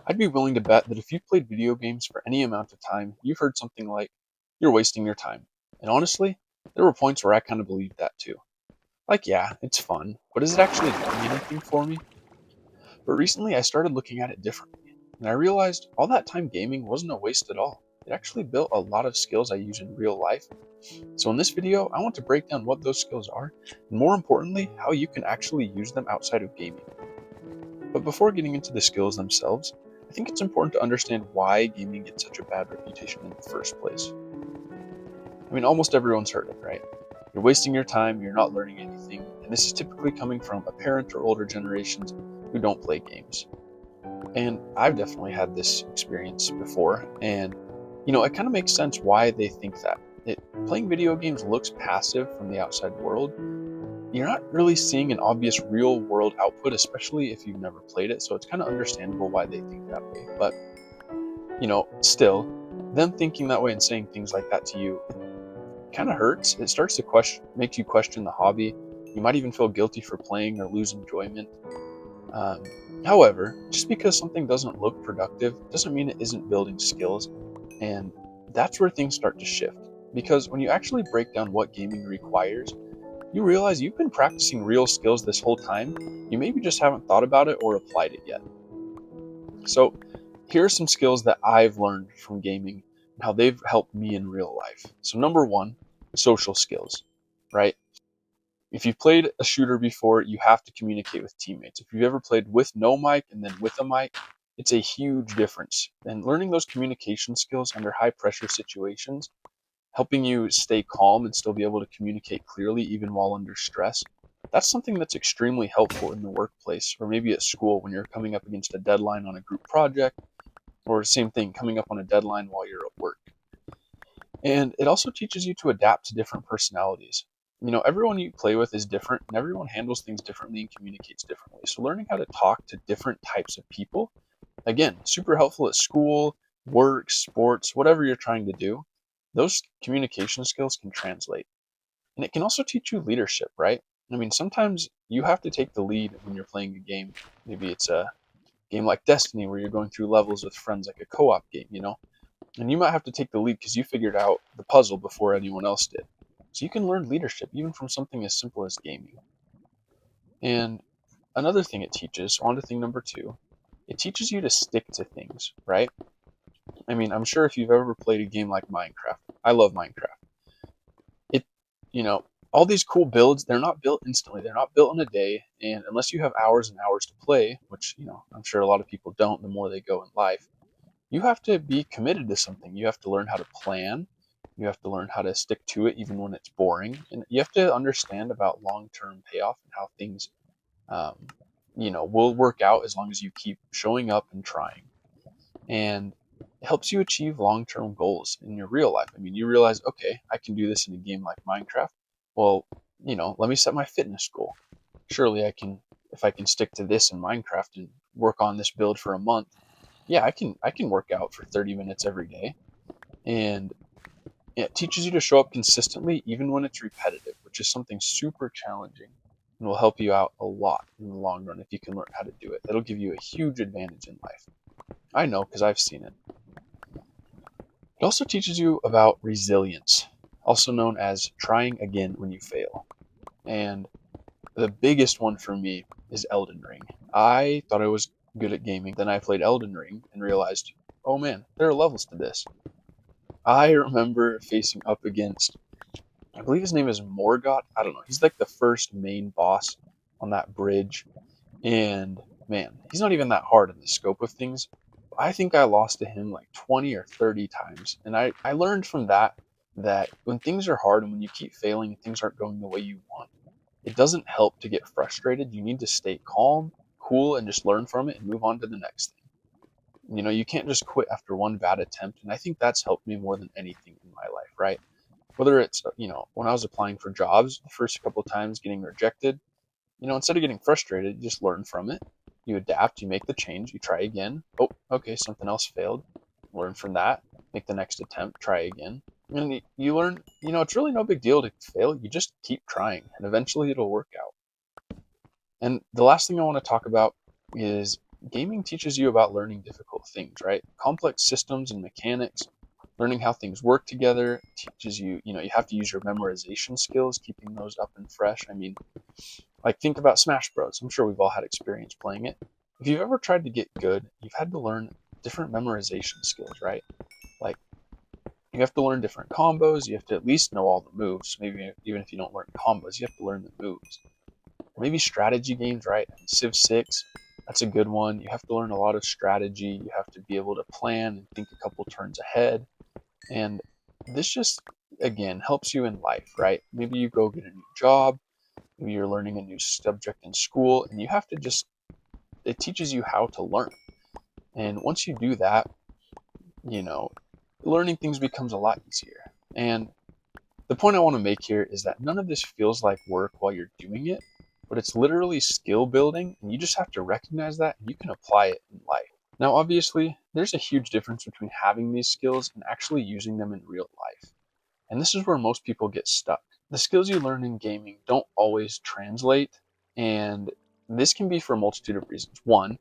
I'd be willing to bet that if you've played video games for any amount of time, you've heard something like, "You're wasting your time." And honestly, there were points where I kind of believed that too. Like, yeah, it's fun, but is it actually doing anything for me? But recently I started looking at it differently, and I realized all that time gaming wasn't a waste at all. It actually built a lot of skills I use in real life. So in this video, I want to break down what those skills are, and more importantly, how you can actually use them outside of gaming. But before getting into the skills themselves, I think it's important to understand why gaming gets such a bad reputation in the first place. I mean, almost everyone's heard it, right? You're wasting your time, you're not learning anything, and this is typically coming from a parent or older generations who don't play games. And I've definitely had this experience before, and it kind of makes sense why they think that. Playing video games looks passive from the outside world. You're not really seeing an obvious real world output, especially if you've never played it, so it's kind of understandable why they think that way. But, still, them thinking that way and saying things like that to you kind of hurts. It starts to make you question the hobby. You might even feel guilty for playing or lose enjoyment. Um, However, just because something doesn't look productive doesn't mean it isn't building skills, and that's where things start to shift. Because when you actually break down what gaming requires, you realize you've been practicing real skills this whole time. You maybe just haven't thought about it or applied it yet. So, here are some skills that I've learned from gaming and how they've helped me in real life. So, number one, social skills, right? If you've played a shooter before, you have to communicate with teammates. If you've ever played with no mic and then with a mic, it's a huge difference. And learning those communication skills under high pressure situations, helping you stay calm and still be able to communicate clearly even while under stress, that's something that's extremely helpful in the workplace or maybe at school when you're coming up against a deadline on a group project, or same thing, coming up on a deadline while you're at work. And it also teaches you to adapt to different personalities. Everyone you play with is different and everyone handles things differently and communicates differently. So learning how to talk to different types of people, again, super helpful at school, work, sports, whatever you're trying to do. Those communication skills can translate. And it can also teach you leadership, right? I mean, sometimes you have to take the lead when you're playing a game. Maybe it's a game like Destiny where you're going through levels with friends, like a co-op game. And you might have to take the lead because you figured out the puzzle before anyone else did. So you can learn leadership even from something as simple as gaming. And another thing it teaches, on to thing number two, it teaches you to stick to things, right? I mean, I'm sure if you've ever played a game like Minecraft, I love Minecraft. It, you know, all these cool builds, they're not built instantly. They're not built in a day. And unless you have hours and hours to play, which, I'm sure a lot of people don't the more they go in life, you have to be committed to something. You have to learn how to plan. You have to learn how to stick to it even when it's boring. And you have to understand about long-term payoff and how things, um, will work out as long as you keep showing up and trying. And it helps you achieve long-term goals in your real life. I mean, you realize, okay, I can do this in a game like Minecraft. Well, let me set my fitness goal. Surely I can, if I can stick to this in Minecraft and work on this build for a month, yeah, I can work out for 30 minutes every day. And it teaches you to show up consistently even when it's repetitive, which is something super challenging and will help you out a lot in the long run if you can learn how to do it. It'll give you a huge advantage in life. I know because I've seen it. It also teaches you about resilience, also known as trying again when you fail. And the biggest one for me is Elden Ring. I thought I was good at gaming. Then I played Elden Ring and realized, oh man, there are levels to this. I remember facing up against, I believe his name is Morgott. I don't know. He's like the first main boss on that bridge. And man, he's not even that hard in the scope of things. I think I lost to him like 20 or 30 times. And I learned from that when things are hard and when you keep failing and things aren't going the way you want, it doesn't help to get frustrated. You need to stay calm, cool, and just learn from it and move on to the next thing. You can't just quit after one bad attempt. And I think that's helped me more than anything in my life, right? Whether it's, when I was applying for jobs the first couple of times getting rejected, instead of getting frustrated, you just learn from it. You adapt, you make the change, you try again. Oh, okay, something else failed. Learn from that, make the next attempt, try again. And you learn, it's really no big deal to fail. You just keep trying, and eventually it'll work out. And the last thing I want to talk about is gaming teaches you about learning difficult things, right? Complex systems and mechanics, learning how things work together teaches you, you have to use your memorization skills, keeping those up and fresh. I mean, like think about Smash Bros. I'm sure we've all had experience playing it. If you've ever tried to get good, you've had to learn different memorization skills, right? Like you have to learn different combos. You have to at least know all the moves. Maybe even if you don't learn combos, you have to learn the moves. Maybe strategy games, right? Civ 6, that's a good one. You have to learn a lot of strategy. You have to be able to plan and think a couple turns ahead. And this just, again, helps you in life, right? Maybe you go get a new job. Maybe you're learning a new subject in school, and you have to just, it teaches you how to learn. And once you do that, you know, learning things becomes a lot easier. And the point I want to make here is that none of this feels like work while you're doing it, but it's literally skill building, and you just have to recognize that and you can apply it in life. Now, obviously, there's a huge difference between having these skills and actually using them in real life. And this is where most people get stuck. The skills you learn in gaming don't always translate, and this can be for a multitude of reasons. One,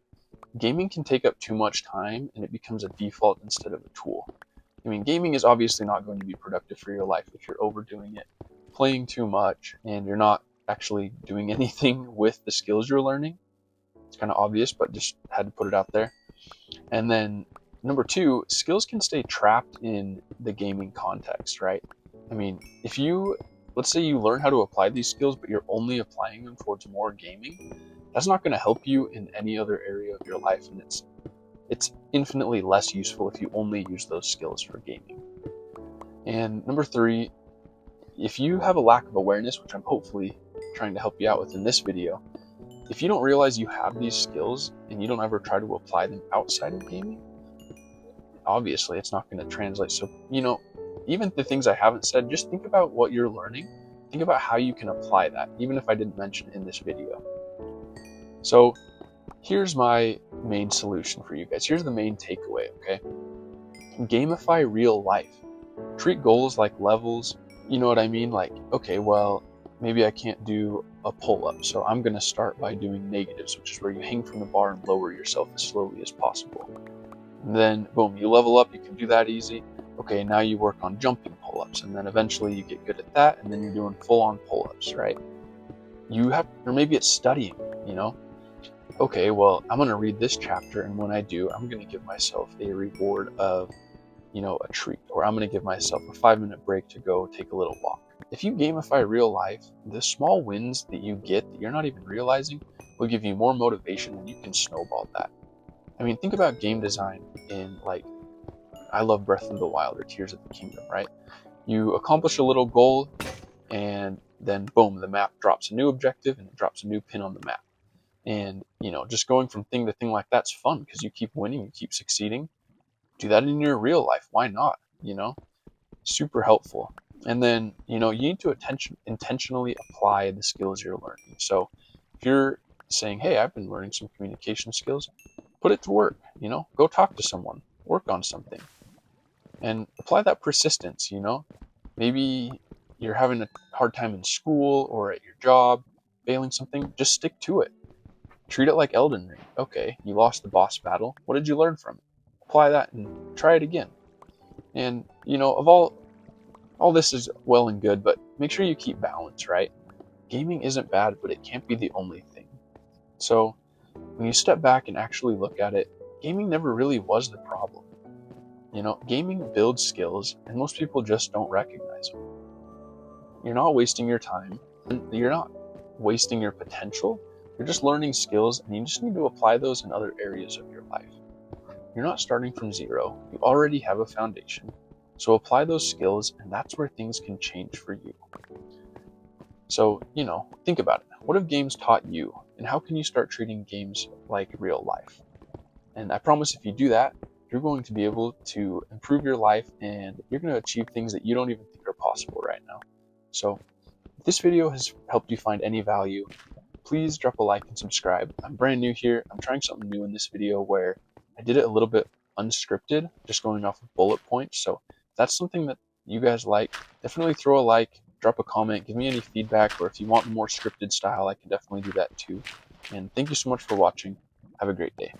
gaming can take up too much time and it becomes a default instead of a tool. I mean, gaming is obviously not going to be productive for your life if you're overdoing it, playing too much, and you're not actually doing anything with the skills you're learning. It's kind of obvious, but just had to put it out there. And then number two, skills can stay trapped in the gaming context, right? I mean, if you, let's say you learn how to apply these skills, but you're only applying them towards more gaming, that's not going to help you in any other area of your life, and it's infinitely less useful if you only use those skills for gaming. And number three, if you have a lack of awareness, which I'm hopefully trying to help you out with in this video, if you don't realize you have these skills and you don't ever try to apply them outside of gaming, obviously it's not going to translate. So, even the things I haven't said, just think about what you're learning. Think about how you can apply that, even if I didn't mention it in this video. So here's my main solution for you guys. Here's the main takeaway, okay? Gamify real life. Treat goals like levels. You know what I mean? Like, okay, well, maybe I can't do a pull-up, so I'm going to start by doing negatives, which is where you hang from the bar and lower yourself as slowly as possible. And then, boom, you level up, you can do that easy. Okay, now you work on jumping pull-ups, and then eventually you get good at that, and then you're doing full-on pull-ups, right? Or maybe it's studying, Okay, well, I'm going to read this chapter, and when I do, I'm going to give myself a reward of, a treat, or I'm going to give myself a 5-minute break to go take a little walk. If you gamify real life, the small wins that you get that you're not even realizing will give you more motivation, and you can snowball that. I mean, think about game design in, I love Breath of the Wild or Tears of the Kingdom, right? You accomplish a little goal, and then boom, the map drops a new objective, and it drops a new pin on the map. And, just going from thing to thing like that's fun because you keep winning, you keep succeeding. Do that in your real life. Why not? Super helpful. And then, you need to intentionally apply the skills you're learning. So if you're saying, hey, I've been learning some communication skills, put it to work, go talk to someone, work on something, and apply that persistence, Maybe you're having a hard time in school or at your job, failing something, just stick to it. Treat it like Elden Ring. Okay, you lost the boss battle. What did you learn from it? Apply that and try it again. And, of all this is well and good, but make sure you keep balance, right? Gaming isn't bad, but it can't be the only thing. So when you step back and actually look at it, gaming never really was the problem. Gaming builds skills, and most people just don't recognize them. You're not wasting your time, and you're not wasting your potential. You're just learning skills, and you just need to apply those in other areas of your life. You're not starting from zero. You already have a foundation. So apply those skills, and that's where things can change for you. So, think about it. What have games taught you, and how can you start treating games like real life? And I promise if you do that, you're going to be able to improve your life, and you're going to achieve things that you don't even think are possible right now. So if this video has helped you find any value, please drop a like and subscribe. I'm brand new here. I'm trying something new in this video where I did it a little bit unscripted, just going off of bullet points. So if that's something that you guys like, definitely throw a like, drop a comment, give me any feedback, or if you want more scripted style, I can definitely do that too. And thank you so much for watching. Have a great day.